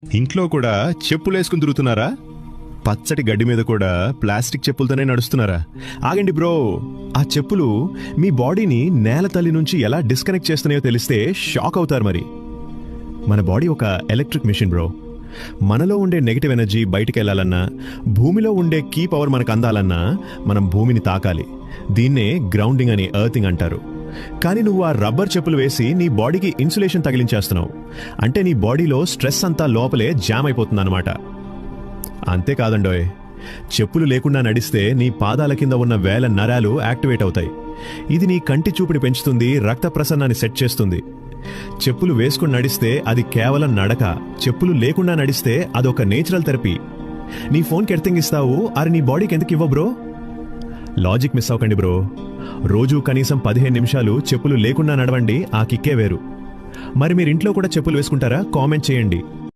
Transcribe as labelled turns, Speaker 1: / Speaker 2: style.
Speaker 1: ఇంట్లో కూడా చెప్పులేసుకుని తిరుగుతున్నారా? పచ్చటి గడ్డి మీద కూడా ప్లాస్టిక్ చెప్పులతోనే నడుస్తున్నారా? ఆగండి బ్రో, ఆ చెప్పులు మీ బాడీని నేల తల్లి నుంచి ఎలా డిస్కనెక్ట్ చేస్తున్నాయో తెలిస్తే షాక్ అవుతారు. మరి మన బాడీ ఒక ఎలక్ట్రిక్ మిషన్ బ్రో. మనలో ఉండే నెగిటివ్ ఎనర్జీ బయటికి వెళ్ళాలన్నా, భూమిలో ఉండే కీ పవర్ మనకు అందాలన్నా మనం భూమిని తాకాలి. దీన్నే గ్రౌండింగ్ అని, ఎర్తింగ్ అంటారు. కానీ నువ్వు ఆ రబ్బర్ చెప్పులు వేసి నీ బాడీకి ఇన్సులేషన్ తగిలించేస్తున్నావు. అంటే నీ బాడీలో స్ట్రెస్ అంతా లోపలే జామ్ అయిపోతుందన్నమాట. అంతేకాదండోయ్, చెప్పులు లేకుండా నడిస్తే నీ పాదాల కింద ఉన్న వేల నరాలు యాక్టివేట్ అవుతాయి. ఇది నీ కంటి చూపుని పెంచుతుంది, రక్త ప్రసరణాన్ని సెట్ చేస్తుంది. చెప్పులు వేసుకుని నడిస్తే అది కేవలం నడక, చెప్పులు లేకుండా నడిస్తే అదొక నేచురల్ థెరపీ. నీ ఫోన్కి ఎర్తింగ్ ఇస్తావు, అరే నీ బాడీకి ఎందుకు ఇవ్వ బ్రో? లాజిక్ మిస్ అవ్వకండి బ్రో. రోజు కనీసం 15 నిమిషాలు చెప్పులు లేకుండా నడవండి, ఆ కిక్కే వేరు. మరి మీరు ఇంట్లో కూడా చెప్పులు వేసుకుంటారా? కామెంట్ చేయండి.